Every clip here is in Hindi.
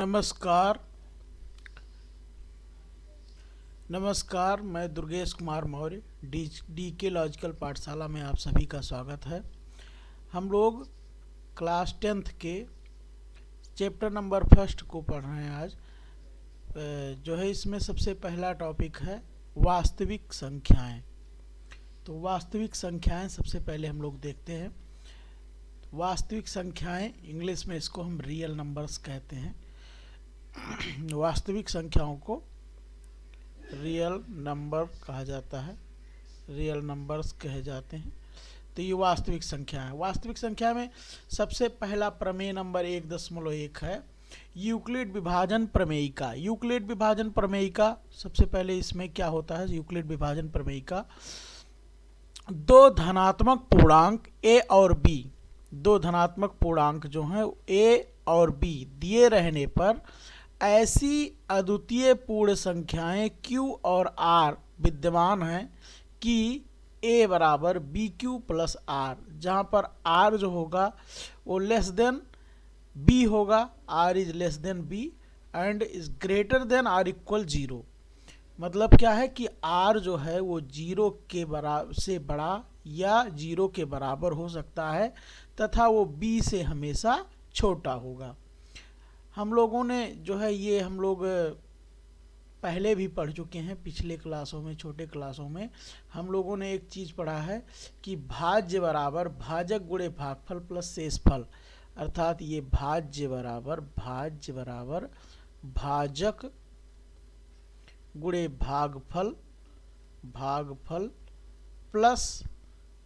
नमस्कार। मैं दुर्गेश कुमार मौर्य डी के लॉजिकल पाठशाला में आप सभी का स्वागत है। हम लोग क्लास 10th के चैप्टर नंबर फर्स्ट को पढ़ रहे हैं आज। जो है इसमें सबसे पहला टॉपिक है वास्तविक संख्याएं। तो वास्तविक संख्याएं सबसे पहले हम लोग देखते हैं। वास्तविक संख्याएं इंग्लिश में इसको हम रियल नंबर्स कहते हैं। वास्तविक संख्याओं को रियल नंबर कहा जाता है, रियल नंबर्स कहे जाते हैं। तो ये वास्तविक संख्या है। वास्तविक संख्या में सबसे पहला प्रमेय नंबर 1.1 है, यूक्लिड विभाजन प्रमेयिका। यूक्लिड विभाजन प्रमेयिका सबसे पहले इसमें क्या होता है? यूक्लिड विभाजन प्रमेयिका दो धनात्मक पूर्णांक a और b, दो धनात्मक पूर्णांक जो हैं a और b दिए रहने पर ऐसी अद्वितीय पूर्ण संख्याएं q और r विद्यमान हैं कि a बराबर बी क्यू प्लस आर, जहाँ पर r जो होगा वो लेस देन b होगा, r is less than b and is greater than r equal 0। मतलब क्या है कि r जो है वो 0 के बराबर से बड़ा या 0 के बराबर हो सकता है तथा वो b से हमेशा छोटा होगा। हम लोगों ने जो है ये हम लोग पहले भी पढ़ चुके हैं, पिछले क्लासों में, छोटे क्लासों में हम लोगों ने एक चीज़ पढ़ा है कि भाज्य बराबर भाजक गुणे भागफल प्लस शेषफल। अर्थात ये भाज्य बराबर भाजक गुणे भागफल प्लस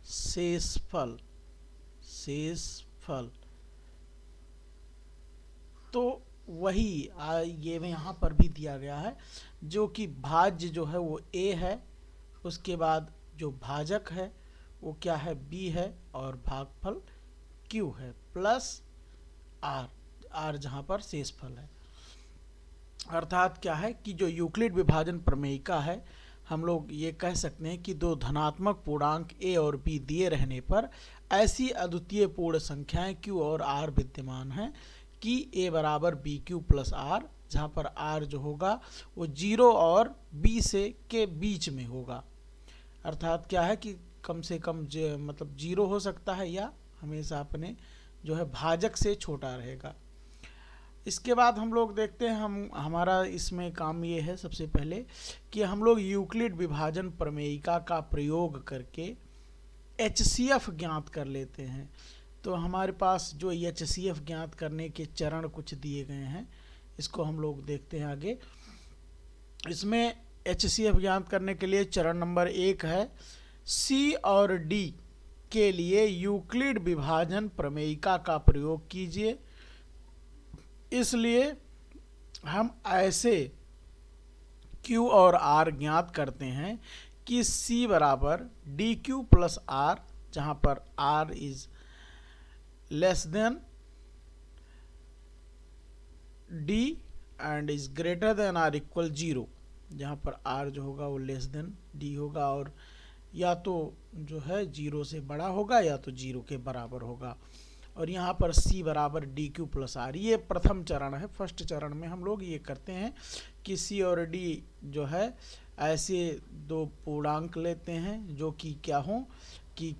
शेषफल। तो वही ये यहाँ पर भी दिया गया है, जो कि भाज्य जो है वो a है, उसके बाद जो भाजक है वो क्या है? b है, और भागफल q है प्लस r जहाँ पर शेषफल है। अर्थात क्या है कि जो यूक्लिड विभाजन प्रमेयिका है, हम लोग ये कह सकते हैं कि दो धनात्मक पूर्णांक a और b दिए रहने पर ऐसी अद्वितीय पूर्ण संख्याएं q और r विद्यमान हैं कि a बराबर बी क्यू प्लस आर, जहाँ पर r जो होगा वो 0 और b से के बीच में होगा। अर्थात क्या है कि कम से कम मतलब 0 हो सकता है या हमेशा अपने जो है भाजक से छोटा रहेगा। इसके बाद हम लोग देखते हैं, हमारा इसमें काम ये है सबसे पहले कि हम लोग यूक्लिड विभाजन प्रमेयिका का प्रयोग करके HCF ज्ञात कर लेते हैं। तो हमारे पास जो HCF ज्ञात करने के चरण कुछ दिए गए हैं, इसको हम लोग देखते हैं आगे। इसमें HCF ज्ञात करने के लिए चरण नंबर 1 है, C और D के लिए यूक्लिड विभाजन प्रमेयिका का प्रयोग कीजिए। इसलिए हम ऐसे Q और R ज्ञात करते हैं कि C बराबर डी क्यू प्लस आर, जहाँ पर R is less than d and is greater than r equal 0, जहाँ पर r जो होगा वो लेस देन d होगा, और या तो जो है 0 से बड़ा होगा या तो 0 के बराबर होगा। और यहाँ पर c बराबर डी क्यू प्लस आर, ये प्रथम चरण है। फर्स्ट चरण में हम लोग ये करते हैं कि c और d जो है ऐसे दो पूर्णांक लेते हैं जो कि क्या हों कि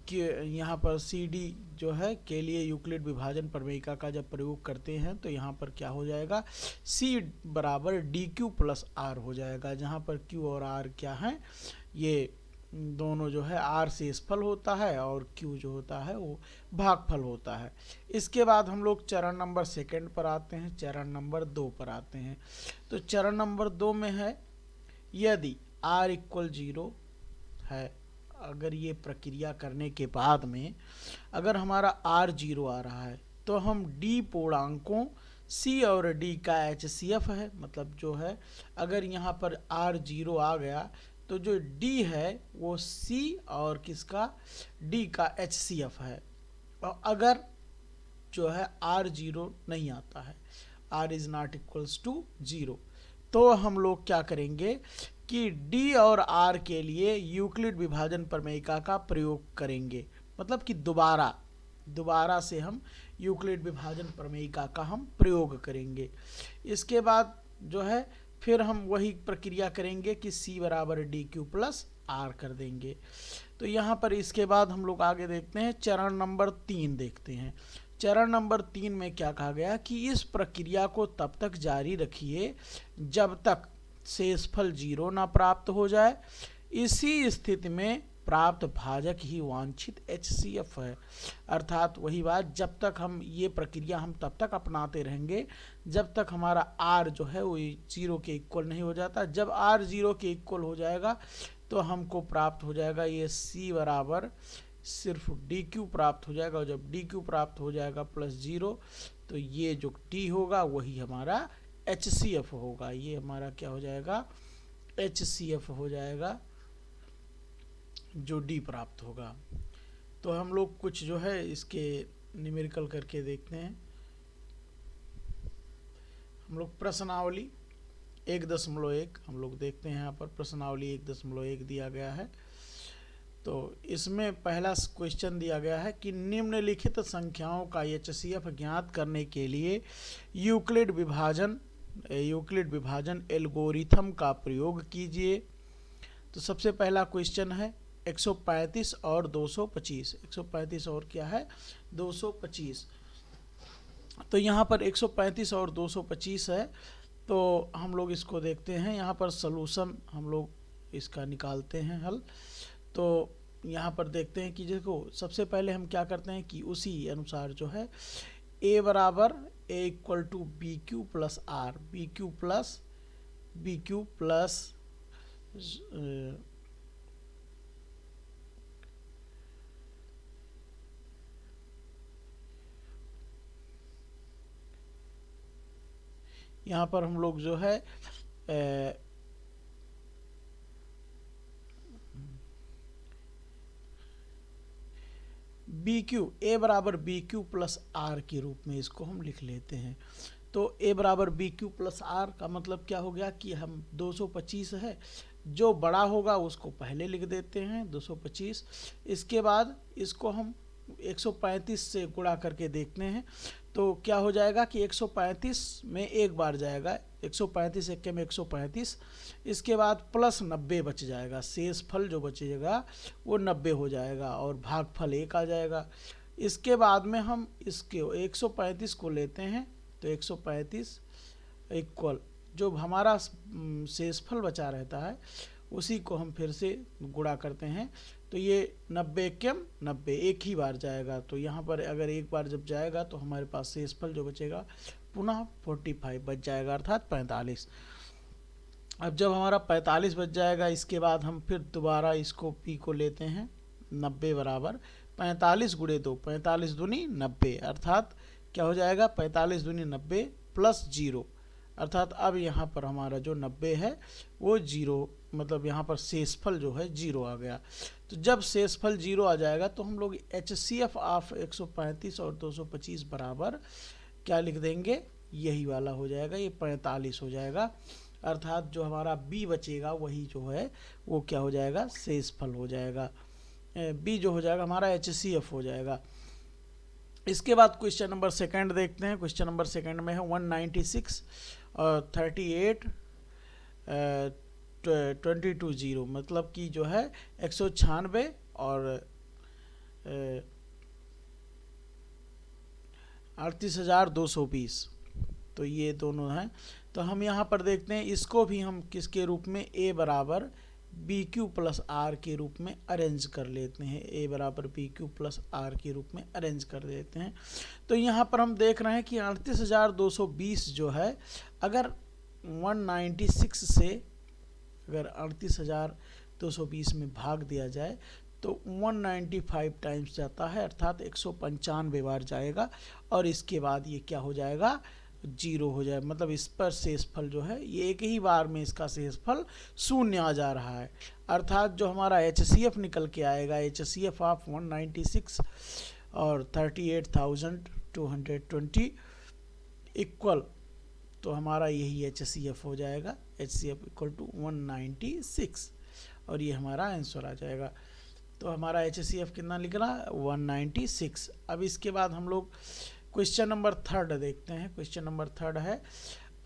यहाँ पर सी डी जो है के लिए यूक्लिड विभाजन प्रमेयिका का जब प्रयोग करते हैं तो यहाँ पर क्या हो जाएगा? c बराबर डी क्यू प्लस आर हो जाएगा, जहाँ पर q और r क्या हैं? ये दोनों जो है r शेषफल होता है और q जो होता है वो भागफल होता है। इसके बाद हम लोग चरण नंबर 2 पर आते हैं, चरण नंबर 2 पर आते हैं। तो चरण नंबर 2 में है, यदि r इक्वल 0 है, अगर ये प्रक्रिया करने के बाद में अगर हमारा r 0 आ रहा है तो हम d पूर्णांकों c और d का HCF है। मतलब जो है अगर यहाँ पर r 0 आ गया तो जो d है वो c और किसका? d का HCF है। और अगर जो है r 0 नहीं आता है, r is not equals to 0, तो हम लोग क्या करेंगे कि d और r के लिए यूक्लिड विभाजन प्रमेयिका का प्रयोग करेंगे। मतलब कि दोबारा दोबारा से हम यूक्लिड विभाजन प्रमेयिका का हम प्रयोग करेंगे। इसके बाद जो है फिर हम वही प्रक्रिया करेंगे कि c बराबर डी क्यू प्लस आर कर देंगे। तो यहाँ पर इसके बाद हम लोग आगे देखते हैं, चरण नंबर 3 देखते हैं। चरण नंबर 3 में क्या कहा गया कि इस प्रक्रिया को तब तक जारी रखिए जब तक शेषफल 0 ना प्राप्त हो जाए। इसी स्थिति में प्राप्त भाजक ही वांछित HCF है। अर्थात वही बात, जब तक हम ये प्रक्रिया हम तब तक अपनाते रहेंगे जब तक हमारा R जो है वो 0 के इक्वल नहीं हो जाता। जब R 0 के इक्वल हो जाएगा तो हमको प्राप्त हो जाएगा ये C बराबर सिर्फ DQ प्राप्त हो जाएगा, और जब DQ प्राप्त हो जाएगा प्लस 0 तो ये जो T होगा वही हमारा HCF होगा। ये हमारा क्या हो जाएगा, HCF हो जाएगा, जो D प्राप्त होगा। तो हम लोग कुछ जो है इसके न्यूमेरिकल करके देखते हैं। हम लोग प्रश्नावली 1.1 हम लोग देखते हैं। यहाँ पर प्रश्नावली 1.1 दिया गया है। तो इसमें पहला क्वेश्चन दिया गया है कि निम्नलिखित संख्याओं का HCF ज्ञात करने के लिए यूक्लिड विभाजन एल्गोरिथम का प्रयोग कीजिए। तो सबसे पहला क्वेश्चन है 135 और 225। 135 और क्या है, 225। तो यहाँ पर 135 और 225 है। तो हम लोग इसको देखते हैं। यहाँ पर सलूशन हम लोग इसका निकालते हैं हल। तो यहाँ पर देखते हैं कि देखो सबसे पहले हम क्या करते हैं कि उसी अनुसार जो है A बराबर A equal to B Q plus R, B Q plus यहाँ पर हम लोग जो है बी क्यू, ए बराबर बी क्यू प्लस आर के रूप में इसको हम लिख लेते हैं। तो ए बराबर बी क्यू प्लस आर का मतलब क्या हो गया कि हम 225 है, जो बड़ा होगा उसको पहले लिख देते हैं 225। इसके बाद इसको हम 135 से गुणा करके देखते हैं। तो क्या हो जाएगा कि 135 में एक बार जाएगा, 135 इक्के में 135। इसके बाद प्लस 90 बच जाएगा, शेषफल जो बचेगा वो 90 हो जाएगा और भागफल 1 आ जाएगा। इसके बाद में हम इसके 135 को लेते हैं। तो 135 इक्वल जो हमारा शेषफल बचा रहता है उसी को हम फिर से गुणा करते हैं। तो ये 90 कम 90 एक ही बार जाएगा। तो यहाँ पर अगर एक बार जब जाएगा तो हमारे पास शेषफल जो बचेगा पुनः 45 बच जाएगा, अर्थात 45। अब जब हमारा 45 बच जाएगा इसके बाद हम फिर दोबारा इसको P को लेते हैं। 90 बराबर 45 गुणे 2, 45 दूनी 90, अर्थात क्या हो जाएगा 45 दूनी 90 प्लस 0, अर्थात अब यहाँ पर हमारा जो 90 है वो 0, मतलब यहाँ पर शेषफल जो है 0 आ गया। तो जब शेषफल 0 आ जाएगा तो हम लोग HCF ऑफ 135 और 225 बराबर क्या लिख देंगे, यही वाला हो जाएगा, ये 45 हो जाएगा। अर्थात जो हमारा B बचेगा वही जो है वो क्या हो जाएगा, शेषफल हो जाएगा। B जो हो जाएगा हमारा HCF हो जाएगा। इसके बाद क्वेश्चन नंबर सेकंड देखते हैं। क्वेश्चन नंबर सेकंड में है 196 और 38 22 मतलब कि जो है 196 और 38,220। तो ये दोनों हैं। तो हम यहाँ पर देखते हैं इसको भी हम किसके रूप में, A बराबर बी क्यू प्लस आर के रूप में अरेंज कर लेते हैं। A बराबर बी क्यू प्लस आर के रूप में अरेंज कर देते हैं। तो यहाँ पर हम देख रहे हैं कि 38,220 जो है अगर 196 से अगर 38,220 में भाग दिया जाए तो 195 टाइम्स जाता है, अर्थात 195 बार जाएगा और इसके बाद ये क्या हो जाएगा, 0 हो जाए। मतलब इस पर शेषफल जो है ये एक ही बार में इसका शेषफल 0 आ जा रहा है। अर्थात जो हमारा HCF निकल के आएगा, HCF ऑफ 196 और 38,220 इक्वल, तो हमारा यही HCF हो जाएगा, HCF इक्वल टू 196 और ये हमारा आंसर आ जाएगा। तो हमारा HCF कितना निकला 196। अब इसके बाद हम लोग क्वेश्चन नंबर थर्ड देखते हैं। क्वेश्चन नंबर थर्ड है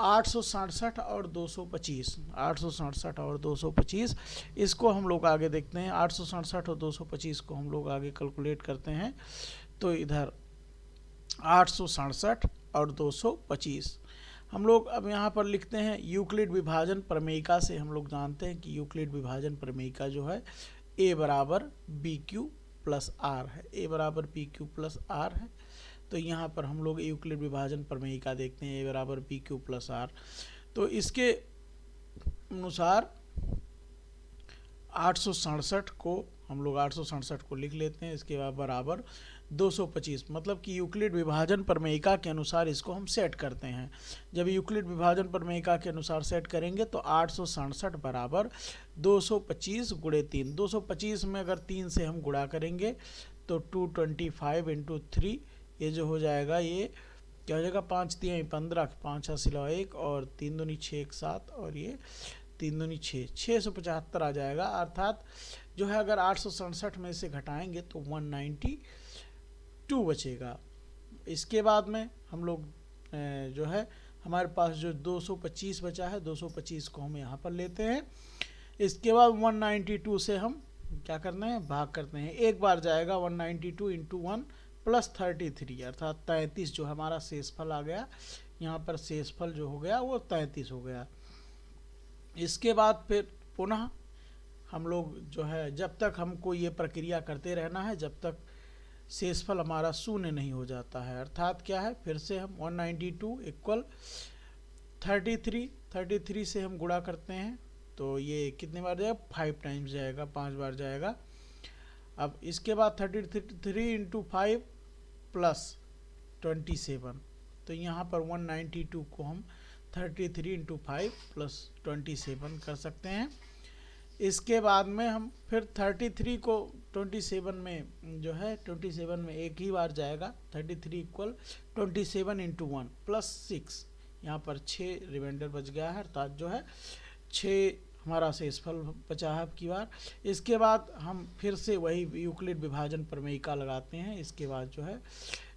867 और 225। 867 और 225 इसको हम लोग आगे देखते हैं। 867 और 225 को हम लोग आगे कैलकुलेट करते हैं। तो इधर 867 और 225 हम लोग अब यहाँ पर लिखते हैं। यूक्लिड विभाजन प्रमेयिका से हम लोग जानते हैं कि यूक्लिड विभाजन प्रमेयिका जो है a बराबर बी क्यू प्लस आर है। a बराबर बी क्यू प्लस आर है। तो यहाँ पर हम लोग यूक्लिड विभाजन प्रमेयिका देखते हैं, a बराबर बी क्यू प्लस आर। तो इसके अनुसार 867 को हम लोग 867 को लिख लेते हैं। इसके बाद बराबर 225, मतलब कि यूक्लिड विभाजन प्रमेयिका के अनुसार इसको हम सेट करते हैं। जब यूक्लिड विभाजन प्रमेयिका के अनुसार सेट करेंगे तो 867 बराबर 225 गुणे 3। 225 में अगर 3 से हम गुणा करेंगे तो 225 इंटू 3, ये जो हो जाएगा ये क्या हो जाएगा 5 3 15, 5 सिला 1 और 3 दूनी 6 1 7 और ये 3 दूनी 6, 675 आ जाएगा। अर्थात जो है अगर 867 में से घटाएंगे तो 192 बचेगा। इसके बाद में हम लोग जो है हमारे पास जो 225 बचा है, 225 को हम यहाँ पर लेते हैं। इसके बाद 192 से हम क्या करते हैं भाग करते हैं। एक बार जाएगा 192 इंटू 1 प्लस 33, अर्थात 33 जो हमारा शेषफल आ गया। यहाँ पर शेषफल जो हो गया वो 33 हो गया। इसके बाद फिर पुनः हम लोग जो है जब तक हमको ये प्रक्रिया करते रहना है जब तक शेषफल हमारा शून्य नहीं हो जाता है। अर्थात क्या है, फिर से हम 192 इक्वल 33 से हम गुणा करते हैं तो ये कितने बार जाएगा 5 टाइम्स जाएगा, 5 बार जाएगा। अब इसके बाद 33 इंटू 5 प्लस 27, तो यहाँ पर 192 को हम 33 इंटू 5 प्लस 27 कर सकते हैं। इसके बाद में हम फिर 33 को 27 में जो है 27 में एक ही बार जाएगा। 33 इक्वल 27 इंटू 1 प्लस 6, यहाँ पर 6 रिमाइंडर बच गया है, अर्थात जो है 6 हमारा शेषफल बचा है अब की बार। इसके बाद हम फिर से वही यूक्लिड विभाजन प्रमेयिका लगाते हैं। इसके बाद जो है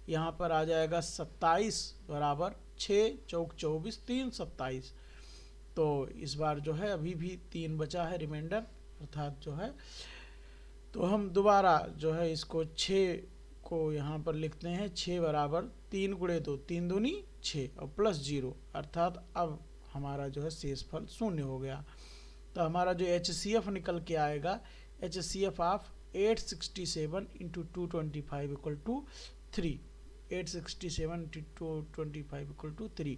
यहाँ पर आ जाएगा 27 बराबर 6 चौक 24 3 27। तो इस बार जो है अभी भी 3 बचा है रिमाइंडर, अर्थात जो है तो हम दोबारा जो है इसको 6 को यहाँ पर लिखते हैं। 6 बराबर 3 गुणे 2, 3 दूनी 6 और प्लस 0, अर्थात अब हमारा जो है शेषफल शून्य हो गया। तो हमारा जो HCF निकल के आएगा, HCF of 867 into 225 equal to 3। 867 into 225 equal to 3।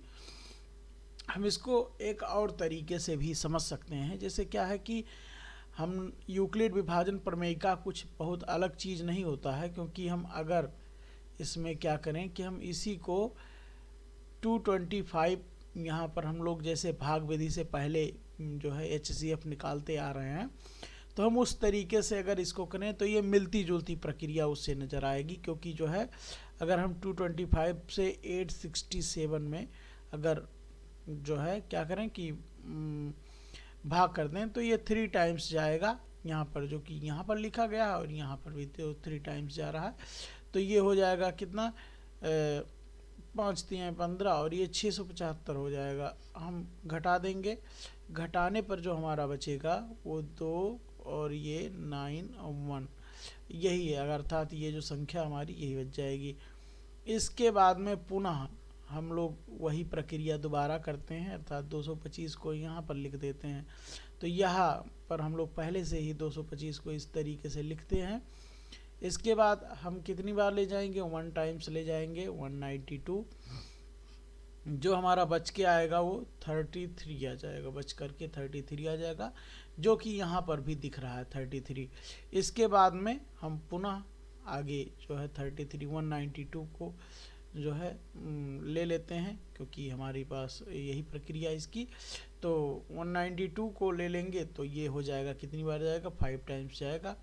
हम इसको एक और तरीके से भी समझ सकते हैं। जैसे क्या है कि हम यूक्लिड विभाजन प्रमेयिका कुछ बहुत अलग चीज़ नहीं होता है, क्योंकि हम अगर इसमें क्या करें कि हम इसी को 225 यहाँ पर हम लोग जैसे भाग विधि से पहले जो है HCF निकालते आ रहे हैं, तो हम उस तरीके से अगर इसको करें तो ये मिलती जुलती प्रक्रिया उससे नज़र आएगी। क्योंकि जो है अगर हम 225 से 867 में अगर जो है क्या करें कि भाग कर दें तो ये 3 टाइम्स जाएगा यहाँ पर, जो कि यहाँ पर लिखा गया है और यहाँ पर भी तो 3 टाइम्स जा रहा है। तो ये हो जाएगा कितना 5 3 15 और ये 675 हो जाएगा। हम घटा देंगे, घटाने पर जो हमारा बचेगा वो 2 और ये 9 और 1 यही है, अर्थात ये जो संख्या हमारी यही बच जाएगी। इसके बाद में पुनः हम लोग वही प्रक्रिया दोबारा करते हैं, अर्थात 225 को यहाँ पर लिख देते हैं। तो यहाँ पर हम लोग पहले से ही 225 को इस तरीके से लिखते हैं। इसके बाद हम कितनी बार ले जाएंगे 1 टाइम्स ले जाएंगे 192। जो हमारा बच के आएगा वो 33 आ जाएगा, बच करके 33 आ जाएगा, जो कि यहाँ पर भी दिख रहा है 33। इसके बाद में हम पुनः आगे जो है 33 192 को जो है ले लेते हैं, क्योंकि हमारे पास यही प्रक्रिया इसकी। तो 192 को ले लेंगे तो ये हो जाएगा कितनी बार जाएगा 5 टाइम्स जाएगा।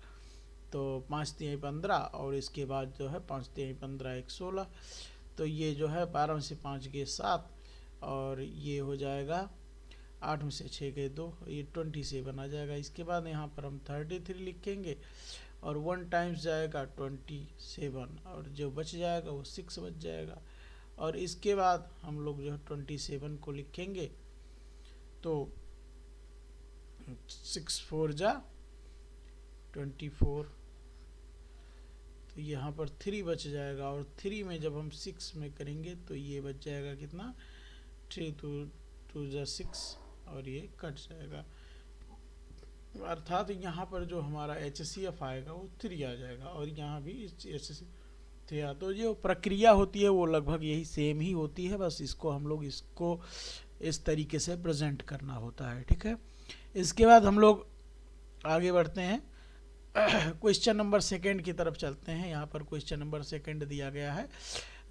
तो 5 3 15 और इसके बाद जो है 5 3 15 1 16। तो ये जो है 12 में से 5 गए 7 और ये हो जाएगा 8 में से 6 गए 2, ये 27 आ जाएगा। इसके बाद यहाँ पर हम 33 लिखेंगे और 1 टाइम्स जाएगा 27 और जो बच जाएगा वो 6 बच जाएगा। और इसके बाद हम लोग जो है 27 को लिखेंगे तो 6 4 जा 24, तो यहाँ पर 3 बच जाएगा। और 3 में जब हम 6 में करेंगे तो ये बच जाएगा कितना, 3 2 जा 6 और ये कट जाएगा। अर्थात यहाँ पर जो हमारा HCF आएगा वो 3 आ जाएगा और यहाँ भी HCF 3 आ। तो जो प्रक्रिया होती है वो लगभग यही सेम ही होती है, बस इसको हम लोग इसको इस तरीके से प्रेजेंट करना होता है। ठीक है, इसके बाद हम लोग आगे बढ़ते हैं, क्वेश्चन नंबर 2 की तरफ चलते हैं। यहाँ पर क्वेश्चन नंबर 2 दिया गया है,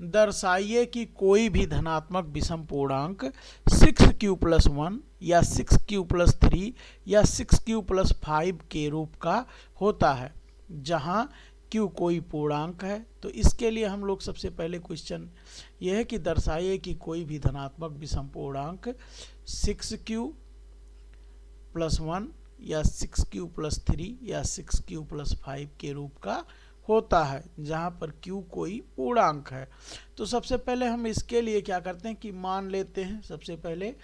दर्शाइए कि कोई भी धनात्मक विषम पूर्णांक 6q+1 या 6q+3 या 6q+5 के रूप का होता है जहाँ q कोई पूर्णांक है। तो इसके लिए हम लोग सबसे पहले क्वेश्चन यह है कि दर्शाइए कि कोई भी धनात्मक विषम पूर्णांक 6q+1 या 6q+3 या 6q+5 के रूप का होता है जहाँ पर q कोई पूर्णांक है। तो सबसे पहले हम इसके लिए क्या करते हैं कि मान लेते हैं सबसे पहले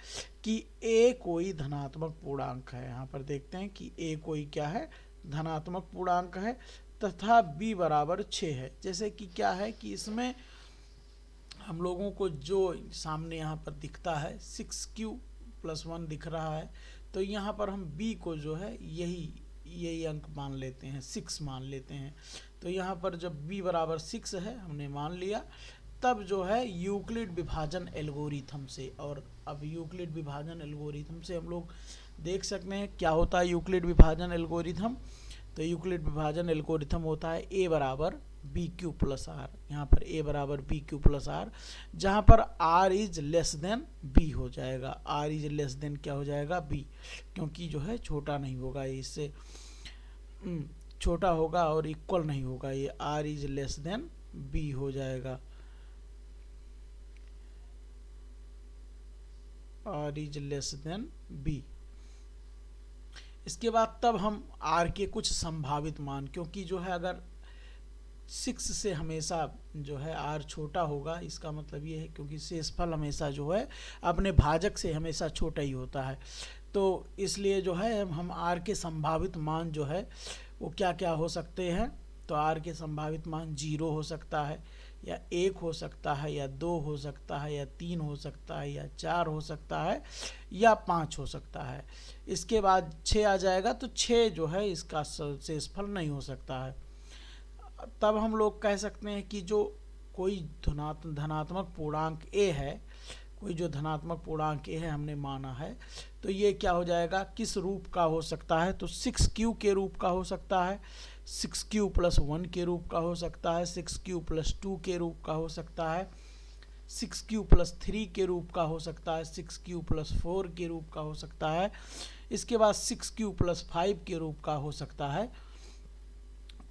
कि a कोई धनात्मक पूर्णांक है। यहाँ पर देखते हैं कि a कोई क्या है, धनात्मक पूर्णांक है तथा b बराबर 6 है। जैसे कि क्या है कि इसमें हम लोगों को जो सामने यहाँ पर दिखता है 6q+1 दिख रहा है, तो यहाँ पर हम b को जो है यही अंक मान लेते हैं, 6 मान लेते हैं। तो यहाँ पर जब b बराबर 6 है हमने मान लिया, तब जो है यूक्लिड विभाजन एल्गोरिथम से, और अब यूक्लिड विभाजन एल्गोरिथम से हम लोग देख सकते हैं क्या होता है यूक्लिड विभाजन एल्गोरिथम। तो यूक्लिड विभाजन एल्गोरिथम होता है a बराबर BQ+R। यहाँ पर a बराबर BQ+R, जहाँ पर R is less than B हो जाएगा। R इज लेस देन क्या हो जाएगा, B, क्योंकि जो है छोटा नहीं होगा, इससे छोटा होगा और इक्वल नहीं होगा, ये R is less than B हो जाएगा। R is less than B। इसके बाद तब हम R के कुछ संभावित मान, क्योंकि जो है अगर 6 से हमेशा जो है R छोटा होगा, इसका मतलब ये है क्योंकि शेषफल हमेशा जो है अपने भाजक से हमेशा छोटा ही होता है। तो इसलिए जो है हम R के संभावित मान जो है वो क्या क्या हो सकते हैं। तो R के संभावित मान 0 हो सकता है, या 1 हो सकता है, या 2 हो सकता है, या 3 हो सकता है, या 4 हो सकता है, या 5 हो सकता है। इसके बाद 6 आ जाएगा, तो 6 जो है इसका शेषफल नहीं हो सकता है। तब हम लोग कह सकते हैं कि जो कोई धनात्मक पूर्णांक a है, कोई जो धनात्मक पूर्णांक a है हमने माना है, तो ये क्या हो जाएगा, किस रूप का हो सकता है। तो 6q के रूप का हो सकता है, 6q+1 के रूप का हो सकता है, 6q+2 के रूप का हो सकता है, 6q+3 के रूप का हो सकता है, 6q+4 के रूप का हो सकता है। इसके बाद 6q+5 के रूप का हो सकता है।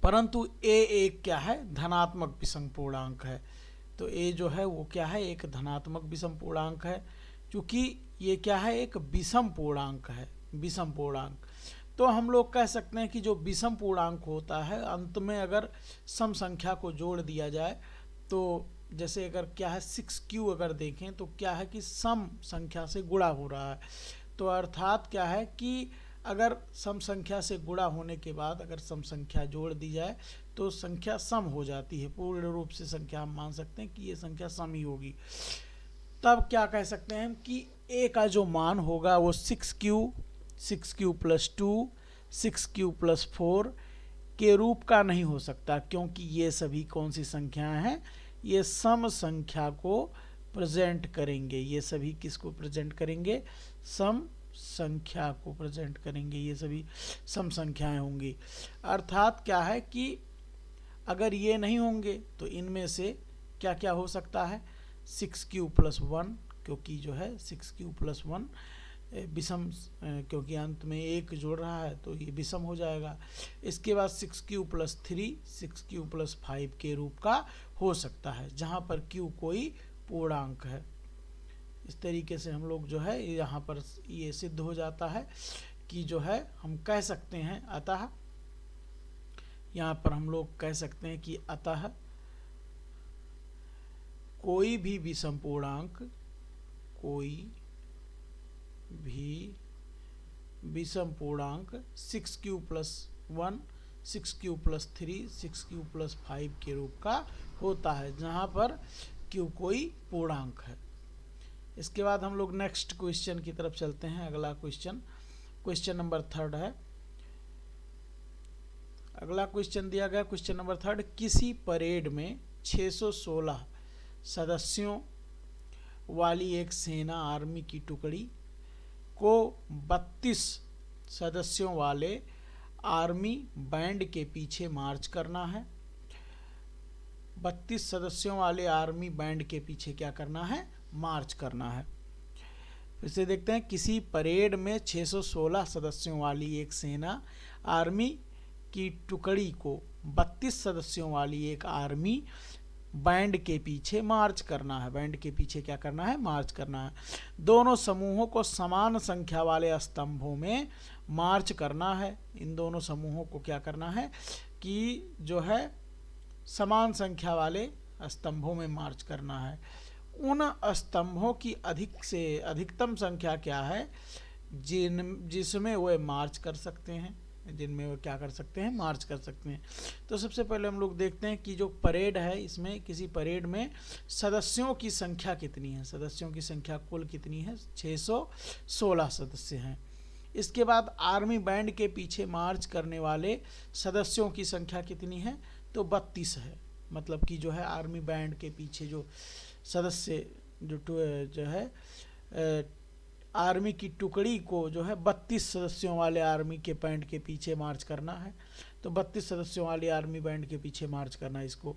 परंतु a एक क्या है, धनात्मक विषम पूर्णांक है। तो a जो है वो क्या है, एक धनात्मक विषम पूर्णांक है, क्योंकि ये क्या है, एक विषम पूर्णांक है, विषम पूर्णांक। तो हम लोग कह सकते हैं कि जो विषम पूर्णांक होता है, अंत में अगर सम संख्या को जोड़ दिया जाए, तो जैसे अगर क्या है 6q अगर देखें तो क्या है कि सम संख्या से गुणा हो रहा है। तो अर्थात क्या है कि अगर सम संख्या से गुणा होने के बाद अगर सम संख्या जोड़ दी जाए तो संख्या सम हो जाती है, पूर्ण रूप से संख्या हम मान सकते हैं कि ये संख्या सम ही होगी। तब क्या कह सकते हैं हम कि a का जो मान होगा वो 6q, 6q+2, 6q+4 के रूप का नहीं हो सकता, क्योंकि ये सभी कौन सी संख्याएं हैं, ये सम संख्या को प्रेजेंट करेंगे। ये सभी किसको प्रेजेंट करेंगे, सम संख्या को प्रेजेंट करेंगे, ये सभी सम संख्याएं होंगी। अर्थात क्या है कि अगर ये नहीं होंगे तो इनमें से क्या क्या हो सकता है, 6q+1, क्योंकि जो है 6q+1 विषम, क्योंकि अंत में एक जोड़ रहा है तो ये विषम हो जाएगा। इसके बाद 6q+3, 6q+5 के रूप का हो सकता है, जहाँ पर q कोई पूर्णांक है। इस तरीके से हम लोग जो है यहाँ पर ये सिद्ध हो जाता है कि जो है हम कह सकते हैं, अतः यहाँ पर हम लोग कह सकते हैं कि अतः कोई भी विषम पूर्णांक, कोई भी विषम पूर्णांक 6q+1, 6q+3, 6q+5 के रूप का होता है, जहाँ पर q कोई पूर्णांक है। इसके बाद हम लोग नेक्स्ट क्वेश्चन की तरफ चलते हैं। अगला क्वेश्चन नंबर 3 है। अगला क्वेश्चन दिया गया, क्वेश्चन नंबर 3, किसी परेड में 616 सदस्यों वाली एक सेना आर्मी की टुकड़ी को 32 सदस्यों वाले आर्मी बैंड के पीछे मार्च करना है। 32 सदस्यों वाले आर्मी बैंड के पीछे क्या करना है? मार्च करना है। फिर से देखते हैं, किसी परेड में 616 सदस्यों वाली एक सेना आर्मी की टुकड़ी को 32 सदस्यों वाली एक आर्मी बैंड के पीछे मार्च करना है। बैंड के पीछे क्या करना है? मार्च करना है। दोनों समूहों को समान संख्या वाले स्तंभों में मार्च करना है। इन दोनों समूहों को क्या करना है कि जो है समान संख्या वाले स्तंभों में मार्च करना है। उन स्तंभों की अधिक से अधिकतम संख्या क्या है जिसमें वे मार्च कर सकते हैं, जिनमें वो क्या कर सकते हैं? मार्च कर सकते हैं। तो सबसे पहले हम लोग देखते हैं कि जो परेड है, इसमें किसी परेड में सदस्यों की संख्या कितनी है। सदस्यों की संख्या कुल कितनी है? 616 सदस्य हैं। इसके बाद आर्मी बैंड के पीछे मार्च करने वाले सदस्यों की संख्या कितनी है? तो 32 है। मतलब कि जो है आर्मी बैंड के पीछे जो सदस्य जो है आर्मी की टुकड़ी को जो है 32 सदस्यों वाले आर्मी के बैंड के पीछे मार्च करना है। तो 32 सदस्यों वाली आर्मी बैंड के पीछे मार्च करना है इसको।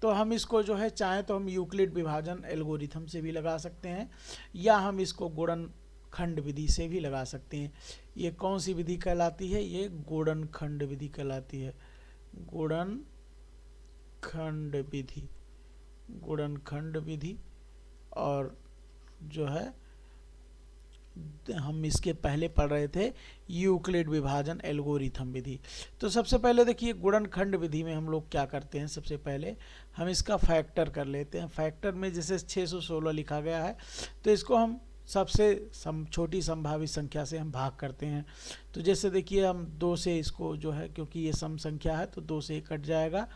तो हम इसको जो है चाहें तो हम यूक्लिड विभाजन एल्गोरिथम से भी लगा सकते हैं, या हम इसको गुणनखंड विधि से भी लगा सकते हैं। ये कौन सी विधि कहलाती है? ये गुणनखंड विधि कहलाती है। गुणनखंड विधि, गुणनखंड विधि। और जो है हम इसके पहले पढ़ रहे थे यूक्लिड विभाजन एल्गोरिथम विधि। तो सबसे पहले देखिए गुणनखंड विधि में हम लोग क्या करते हैं, सबसे पहले हम इसका फैक्टर कर लेते हैं। फैक्टर में जैसे 616 लिखा गया है, तो इसको हम सबसे छोटी संभावित संख्या से हम भाग करते हैं। तो जैसे देखिए हम 2 से इसको जो है, क्योंकि ये सम संख्या है तो 2 से कट जाएगा,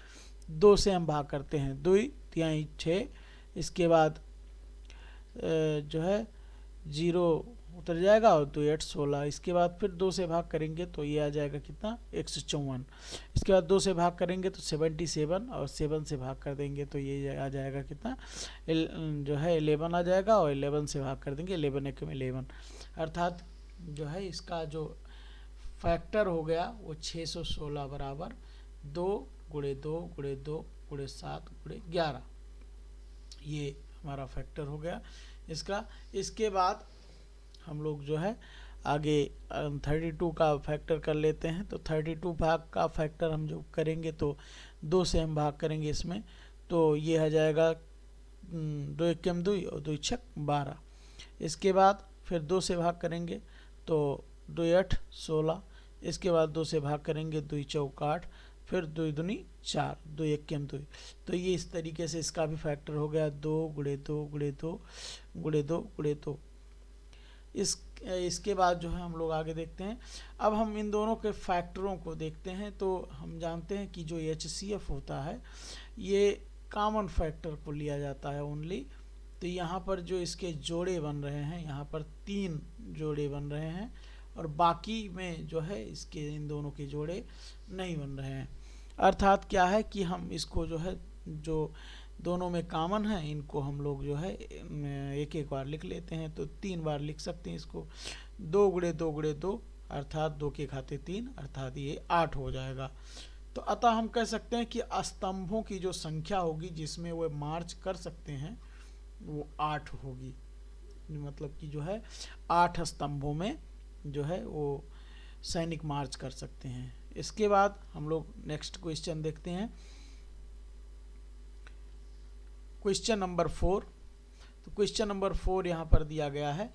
2 से हम भाग करते हैं, 2 तिहाई 6। इसके बाद जो है 0 उतर जाएगा और 2 8 16। इसके बाद फिर 2 से भाग करेंगे तो ये आ जाएगा कितना? 154। इसके बाद 2 से भाग करेंगे तो 77, और 7 से भाग कर देंगे तो ये आ जाएगा कितना? जो है 11 आ जाएगा, और 11 से भाग कर देंगे 11 1 में 11। अर्थात जो है इसका जो फैक्टर हो गया वो 616 बराबर 2 × 2 × 2 × 7 × 11। ये हमारा फैक्टर हो गया इसका। इसके बाद हम लोग जो है आगे 32 का फैक्टर कर लेते हैं। तो 32 भाग का फैक्टर हम जो करेंगे तो 2 से हम भाग करेंगे इसमें, तो ये आ जाएगा 2 1 2 और 2 6 12। इसके बाद फिर 2 से भाग करेंगे तो 2 8 16। इसके बाद 2 से भाग करेंगे 2 4 8, फिर 2 2 4, 2 1 2। तो ये इस तरीके से इसका भी फैक्टर हो गया 2 × 2 × 2 × 2 × 2। इसके बाद जो है हम लोग आगे देखते हैं। अब हम इन दोनों के फैक्टरों को देखते हैं। तो हम जानते हैं कि जो HCF होता है ये कॉमन फैक्टर को लिया जाता है ओनली। तो यहाँ पर जो इसके जोड़े बन रहे हैं, यहाँ पर 3 जोड़े बन रहे हैं, और बाकी में जो है इसके इन दोनों के जोड़े नहीं बन रहे हैं। अर्थात क्या है कि हम इसको जो है जो दोनों में कॉमन है इनको हम लोग जो है एक एक बार लिख लेते हैं। तो 3 बार लिख सकते हैं इसको। 2 × 2 × 2 अर्थात 2 के खाते 3, अर्थात ये 8 हो जाएगा। तो अतः हम कह सकते हैं कि स्तंभों की जो संख्या होगी जिसमें वो मार्च कर सकते हैं वो 8 होगी। मतलब कि जो है 8 स्तंभों में जो है वो सैनिक मार्च कर सकते हैं। इसके बाद हम लोग नेक्स्ट क्वेश्चन देखते हैं, क्वेश्चन नंबर 4। तो क्वेश्चन नंबर 4 यहाँ पर दिया गया है,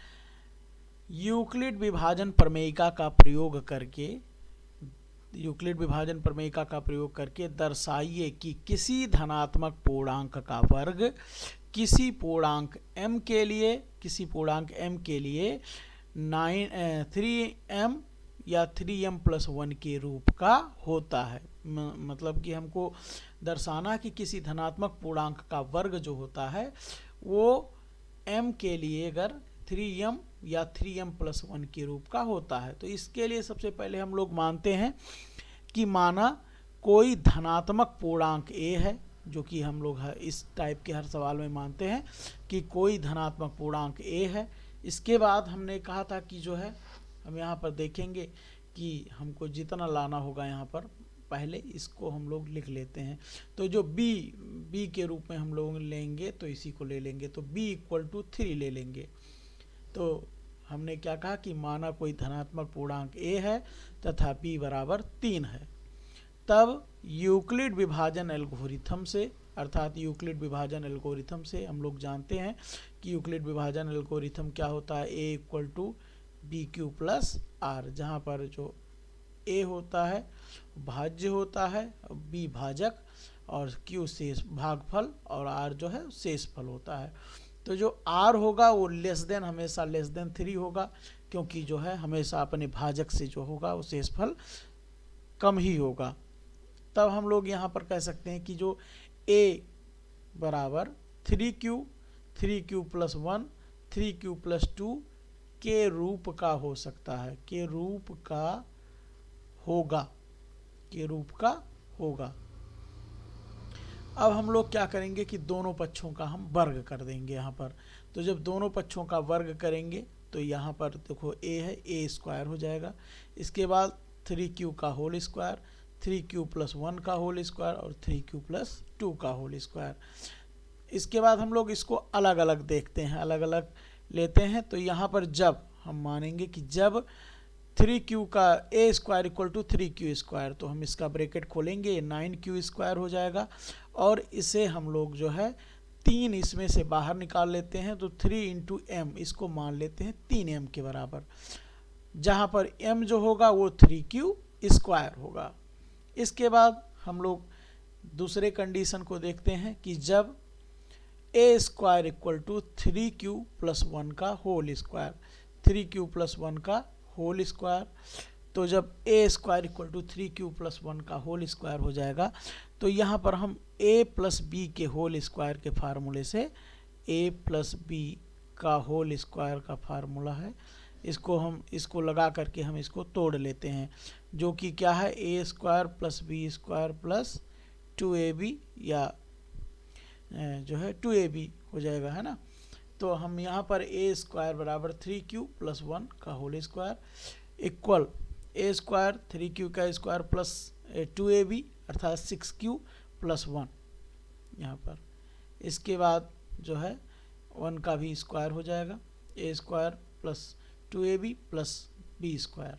यूक्लिड विभाजन प्रमेयिका का प्रयोग करके यूक्लिड विभाजन प्रमेयिका का प्रयोग करके दर्शाइए कि किसी धनात्मक पूर्णांक का वर्ग किसी पूर्णांक m के लिए 3m या 3m+1 के रूप का होता है। मतलब कि हमको दर्शाना कि किसी धनात्मक पूर्णांक का वर्ग जो होता है वो m के लिए अगर 3m या 3m+1 के रूप का होता है। तो इसके लिए सबसे पहले हम लोग मानते हैं कि माना कोई धनात्मक पूर्णांक a है, जो कि हम लोग इस टाइप के हर सवाल में मानते हैं कि कोई धनात्मक पूर्णांक a है। इसके बाद हमने कहा था कि जो है हम यहाँ पर देखेंगे कि हमको जितना लाना होगा यहाँ पर पहले इसको हम लोग लिख लेते हैं। तो जो b के रूप में हम लोग लेंगे तो इसी को ले लेंगे, तो b = 3 ले लेंगे। तो हमने क्या कहा कि माना कोई धनात्मक पूर्णांक a है तथा b = 3 है, तब यूक्लिड विभाजन एल्गोरिथम से, अर्थात यूक्लिड विभाजन एल्गोरिथम से हम लोग जानते हैं कि यूक्लिड विभाजन एल्गोरिथम क्या होता है, a = bq + r, जहाँ पर जो a होता है भाज्य होता है, b भाजक और q शेष भागफल और r जो है शेषफल होता है। तो जो r होगा वो हमेशा <3 होगा, क्योंकि जो है हमेशा अपने भाजक से जो होगा वो शेषफल कम ही होगा। तब हम लोग यहाँ पर कह सकते हैं कि जो a = 3q, 3q+1, 3q+2 के रूप का हो सकता है, के रूप का होगा। अब हम लोग क्या करेंगे कि दोनों पक्षों का हम वर्ग कर देंगे यहाँ पर। तो जब दोनों पक्षों का वर्ग करेंगे तो यहाँ पर देखो a है, a² हो जाएगा। इसके बाद 3q का होल स्क्वायर, 3q+1 का होल स्क्वायर और 3q+2 का होल स्क्वायर। इसके बाद हम लोग इसको अलग अलग देखते हैं, अलग अलग लेते हैं। तो यहाँ पर जब हम मानेंगे कि जब 3q का a² = 3q², तो हम इसका ब्रैकेट खोलेंगे, 9q² हो जाएगा। और इसे हम लोग जो है 3 इसमें से बाहर निकाल लेते हैं, तो 3 × m इसको मान लेते हैं 3m के बराबर, जहाँ पर m जो होगा वो 3q² होगा। इसके बाद हम लोग दूसरे कंडीशन को देखते हैं कि जब a² = 3q+1 का होल स्क्वायर, 3q+1 का होल स्क्वायर। तो जब a² = 3q+1 का होल स्क्वायर हो जाएगा, तो यहाँ पर हम a + b के होल स्क्वायर के फार्मूले से, a + b का होल स्क्वायर का फार्मूला है, इसको लगा करके हम इसको तोड़ लेते हैं, जो कि क्या है, a² + b² + 2ab या जो है 2ab हो जाएगा, है ना। तो हम यहाँ पर a² = 3q+1 का whole square equal a² 3q का स्क्वायर प्लस 2ab अर्थात 6q+1 यहाँ पर। इसके बाद जो है 1 का भी स्क्वायर हो जाएगा, a² + 2ab + b²।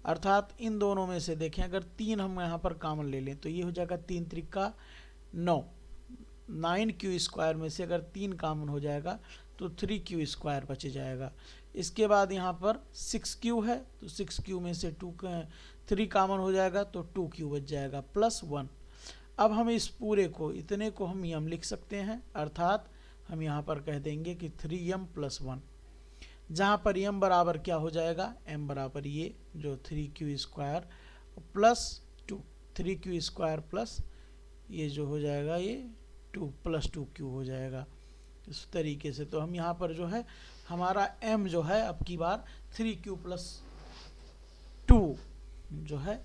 अर्थात इन दोनों में से देखें, अगर 3 हम यहाँ पर कॉमन ले लें तो ये हो जाएगा 3 × 3 = 9, 9q² में से अगर 3 कॉमन हो जाएगा तो 3q² बच जाएगा। इसके बाद यहाँ पर 6q है, तो 6q में से 3 कॉमन हो जाएगा तो 2q बच जाएगा +1। अब हम इस पूरे को, इतने को हम m लिख सकते हैं, अर्थात हम यहाँ पर कह देंगे कि 3m+1, जहाँ पर m बराबर क्या हो जाएगा, m बराबर ये जो 3q² + 2, 3q² प्लस ये जो हो जाएगा ये 2 + 2q हो जाएगा इस तरीके से। तो हम यहाँ पर जो है हमारा m जो है अब की बार 3q+2 जो है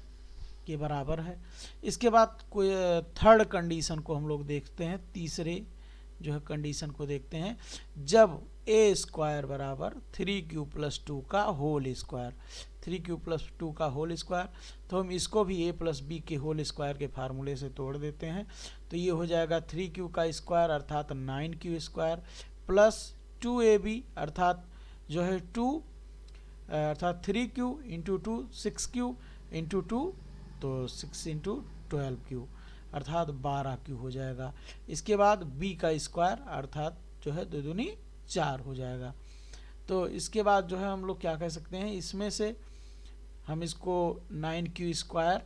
के बराबर है। इसके बाद कोई थर्ड कंडीशन को हम लोग देखते हैं, तीसरे जो है कंडीशन को देखते हैं, जब a² = 3q+2 का होल स्क्वायर, 3q+2 का होल स्क्वायर। तो हम इसको भी a + b के होल स्क्वायर के फार्मूले से तोड़ देते हैं, तो ये हो जाएगा 3q का स्क्वायर अर्थात 9q² प्लस 2ab अर्थात जो है 2 अर्थात 3q × 2 6q × 2 तो 6 × 12q अर्थात 12q हो जाएगा। इसके बाद b का स्क्वायर अर्थात जो है 2 दूनी 4 हो जाएगा। तो इसके बाद जो है हम लोग क्या कह सकते हैं, इसमें से हम इसको 9q²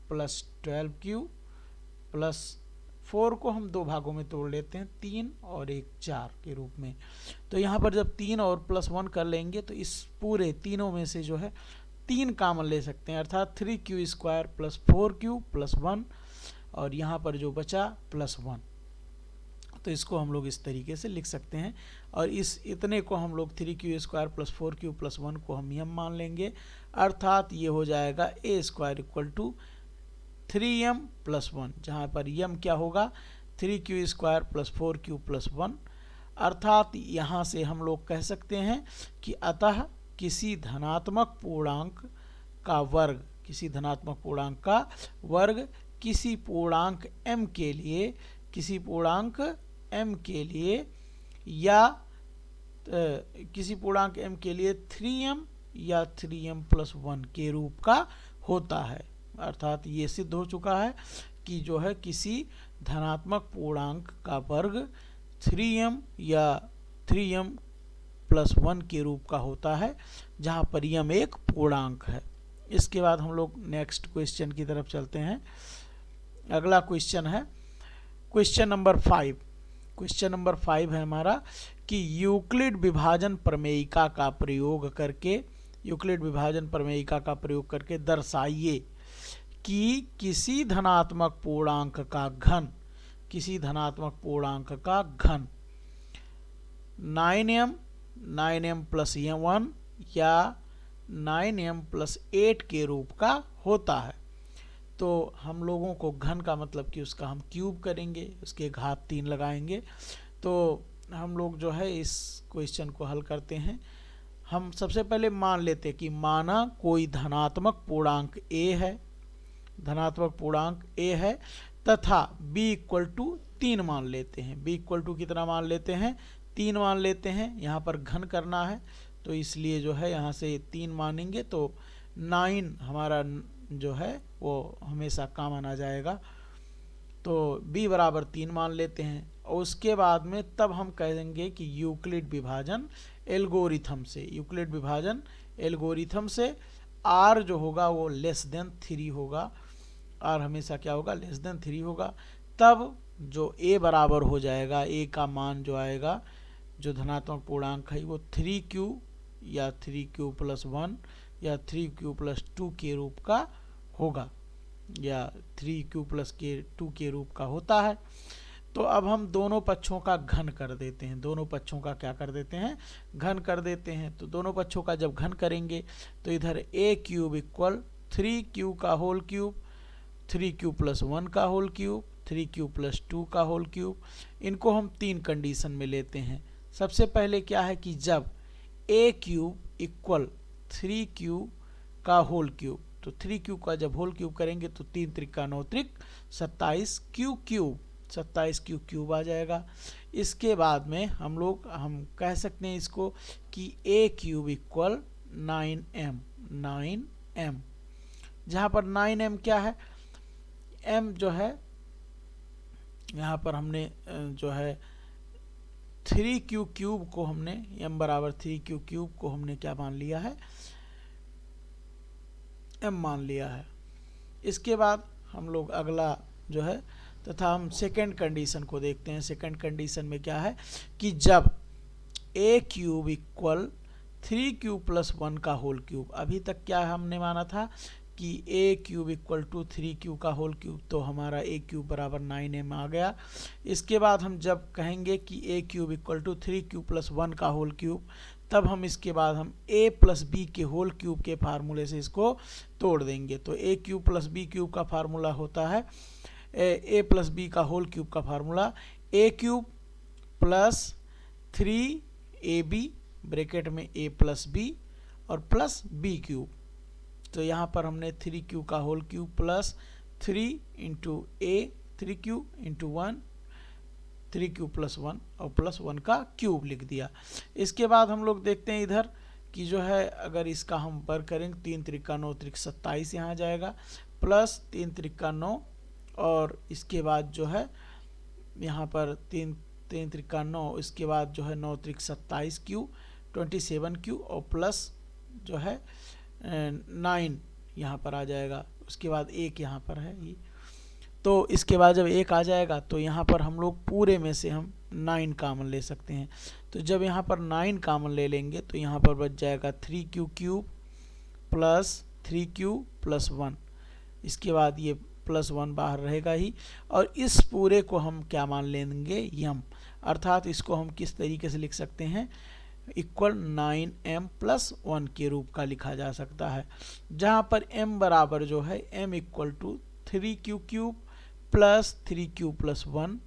प्लस 12Q प्लस 4 को हम दो भागों में तोड़ लेते हैं, 3 और 1 4 के रूप में। तो यहाँ पर जब 3 और प्लस 1 कर लेंगे तो इस पूरे तीनों में से जो है 3 कॉमन ले सकते हैं, अर्थात 3Q² प्लस 4Q प्लस 1, और यहाँ पर जो बचा प्लस 1। तो इसको हम लोग इस तरीके से लिख सकते हैं, और इस इतने को हम लोग 3Q² प्लस 4Q प्लस 1 को हम यम मान लेंगे, अर्थात ये हो जाएगा A² equal to 3m plus 1, जहाँ पर यम क्या होगा 3Q² प्लस 4Q प्लस 1। अर्थात यहाँ से हम लोग कह सकते हैं कि अतः किसी धनात्मक पूर्णांक का वर्ग, किसी धनात्मक पूर्णांक का वर्ग किसी पूर्णांक m के लिए, किसी पूर्णांक m के लिए या किसी पूर्णांक m के लिए 3m या 3m प्लस 1 के रूप का होता है। अर्थात ये सिद्ध हो चुका है कि जो है किसी धनात्मक पूर्णांक का वर्ग 3m या 3m प्लस 1 के रूप का होता है, जहाँ पर m एक पूर्णांक है। इसके बाद हम लोग नेक्स्ट क्वेश्चन की तरफ चलते हैं। अगला क्वेश्चन है क्वेश्चन नंबर 5। क्वेश्चन नंबर 5 है हमारा कि यूक्लिड विभाजन प्रमेयिका का प्रयोग करके, यूक्लिड विभाजन प्रमेयिका का प्रयोग करके दर्शाइए कि किसी धनात्मक पूर्णांक का घन, किसी धनात्मक पूर्णांक का घन 9m प्लस 1 या 9m प्लस 8 के रूप का होता है। तो हम लोगों को घन का मतलब कि उसका हम क्यूब करेंगे, उसके घात 3 लगाएंगे। तो हम लोग जो है इस क्वेश्चन को हल करते हैं। हम सबसे पहले मान लेते हैं कि माना कोई धनात्मक पूर्णांक a है, धनात्मक पूर्णांक a है तथा b इक्वल टू 3 मान लेते हैं। b इक्वल टू कितना मान लेते हैं, 3 मान लेते हैं। यहाँ पर घन करना है तो इसलिए जो है यहाँ से 3 मानेंगे तो 9 हमारा जो है वो हमेशा कॉमन आ जाएगा। तो b बराबर 3 मान लेते हैं, और उसके बाद में तब हम कहेंगे कि यूक्लिड विभाजन एल्गोरिथम से, यूक्लिड विभाजन एल्गोरिथम से r जो होगा वो लेस देन 3 होगा, r हमेशा क्या होगा, लेस देन 3 होगा। तब जो a बराबर हो जाएगा, a का मान जो आएगा, जो धनात्मक पूर्णांक है वो 3Q या 3Q प्लस 1 या 3Q प्लस 2 के रूप का होगा, या 3Q प्लस 2 के रूप का होता है। तो अब हम दोनों पक्षों का घन कर देते हैं, दोनों पक्षों का क्या कर देते हैं, घन कर देते हैं। तो दोनों पक्षों का जब घन करेंगे तो इधर a³ इक्वल 3Q का होल क्यूब, 3Q प्लस 1 का होल क्यूब, 3Q प्लस 2 का होल क्यूब। इनको हम 3 कंडीशन में लेते हैं। सबसे पहले क्या है कि जब a³ इक्वल 3Q का होल क्यूब, तो 3Q का जब होल क्यूब करेंगे तो 3 त्रिक 9 त्रिक 27Q क्यूब, 27Q क्यूब आ जाएगा। इसके बाद में हम कह सकते हैं इसको कि a³ इक्वल 9m, 9m, जहाँ पर 9m क्या है, m जो है यहाँ पर हमने जो है 3Q क्यूब को हमने m बराबर 3Q क्यूब को हमने क्या मान लिया है, m मान लिया है। इसके बाद हम लोग अगला जो है तथा हम सेकेंड कंडीशन को देखते हैं। सेकेंड कंडीशन में क्या है कि जब a³ इक्वल 3Q प्लस 1 का होल क्यूब, अभी तक क्या हमने माना था कि a³ इक्वल टू 3Q का होल क्यूब, तो हमारा a³ बराबर 9m आ गया। इसके बाद हम जब कहेंगे कि a³ equal to 3Q plus 1 का होल क्यूब, तब हम इसके बाद हम a प्लस b के होल क्यूब के फार्मूले से इसको तोड़ देंगे। तो a³ प्लस b क्यूब का फार्मूला होता है a प्लस b का होल क्यूब का formula a³ plus 3ab bracket में a प्लस b और प्लस b क्यूब। तो यहाँ पर हमने 3Q का whole cube plus 3 into a, 3Q into 1, 3Q plus 1 और प्लस 1 का क्यूब लिख दिया। इसके बाद हम लोग देखते हैं इधर कि जो है अगर इसका हम वर्ग करेंगे 3 त्रिक 9 त्रिक 27 यहाँ आ जाएगा, प्लस 3 त्रिक 9 और इसके बाद जो है यहाँ पर 3 त्रिक 9, इसके बाद जो है 9 त्रिक 27Q 27Q और प्लस जो है 9 यहाँ पर आ जाएगा। उसके बाद 1 यहाँ पर है ये। तो इसके बाद जब 1 आ जाएगा तो यहाँ पर हम लोग पूरे में से हम 9 कामन ले सकते हैं। तो जब यहाँ पर 9 कामन ले लेंगे तो यहाँ पर बच जाएगा 3q cube plus 3q plus 1। इसके बाद ये प्लस 1 बाहर रहेगा ही, और इस पूरे को हम क्या मान लेंगे, यम। अर्थात इसको हम किस तरीके से लिख सकते हैं, इक्वल 9m प्लस 1 के रूप का लिखा जा सकता है, जहाँ पर m बराबर जो है m equal to 3q cube plus 3q plus 1,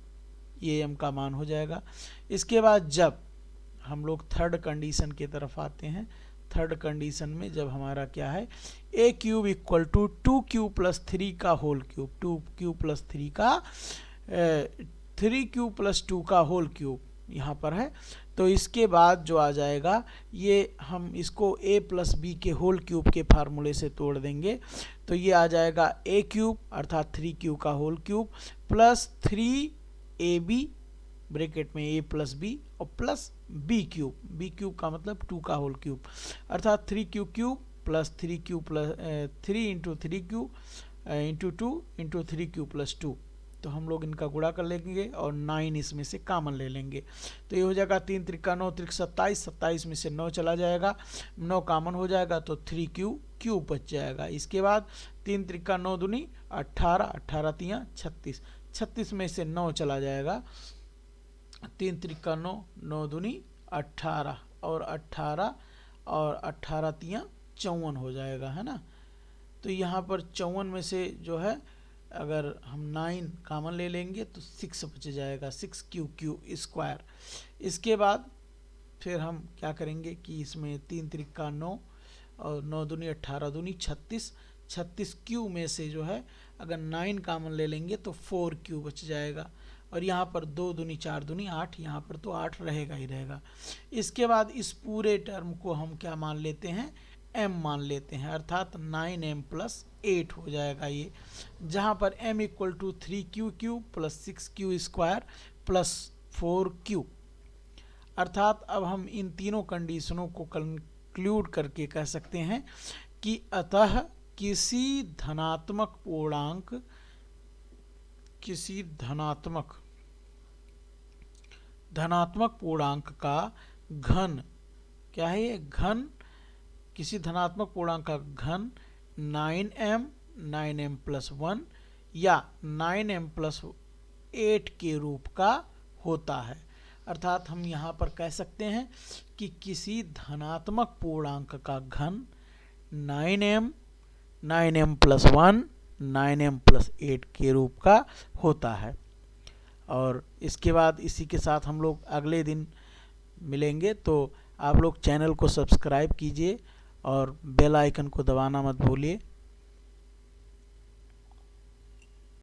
ये m का मान हो जाएगा। इसके बाद जब हम लोग थर्ड कंडीशन की तरफ आते हैं, थर्ड कंडीशन में जब हमारा क्या है, a cube equal to 2q plus 3 का होल क्यूब, 2q प्लस 3 का 3q प्लस 2 का होल क्यूब यहाँ पर है। तो इसके बाद जो आ जाएगा, ये हम इसको a प्लस बी के होल क्यूब के फार्मूले से तोड़ देंगे, तो ये आ जाएगा a क्यूब अर्थात 3q का whole cube plus 3ab bracket में a प्लस बी और प्लस b क्यूब का मतलब 2 का होल क्यूब, अर्थात 3q cube plus 3q plus 3 into 3q into 2 into 3q plus 2। तो हम लोग इनका गुणा कर लेंगे और 9 इसमें से कॉमन ले लेंगे, तो ये हो जाएगा 3 त्रिका 9 त्रिक 27, 27 में से 9 चला जाएगा, 9 कॉमन हो जाएगा तो 3q क्यूब बच जाएगा। इसके बाद 3 त्रिका 9 दूनी 18, 18 तियाँ 36, 36 में से 9 चला जाएगा, 3 त्रिका 9, 9 दूनी 18 और 18 और 18 तियाँ 54 हो जाएगा, है ना। तो यहाँ पर 54 में से जो है अगर हम 9 कॉमन ले लेंगे तो 6 बच जाएगा, 6q स्क्वायर। इसके बाद फिर हम क्या करेंगे कि इसमें 3 त्रिका 9 और 9 दूनी 18 दूनी 36, 36q में से जो है अगर 9 कॉमन ले लेंगे तो 4q बच जाएगा, और यहाँ पर 2 दूनी 4 दूनी 8, यहाँ पर तो 8 रहेगा ही रहेगा। इसके बाद इस पूरे टर्म को हम क्या मान लेते हैं, m मान लेते हैं, अर्थात 9m प्लस 8 हो जाएगा ये, जहाँ पर m equal to 3q cube plus 6q square plus 4q। अर्थात अब हम इन तीनों कंडीशनों को कंक्लूड करके कह सकते हैं कि अतः किसी धनात्मक पूर्णांक का घन क्या है, ये घन, किसी धनात्मक पूर्णांक का घन 9m प्लस 1 या 9m प्लस 8 के रूप का होता है। अर्थात हम यहाँ पर कह सकते हैं कि किसी धनात्मक पूर्णांक का घन 9m प्लस 1 9m प्लस 8 के रूप का होता है। और इसके बाद इसी के साथ हम लोग अगले दिन मिलेंगे, तो आप लोग चैनल को सब्सक्राइब कीजिए और बेल आइकन को दबाना मत भूलिए।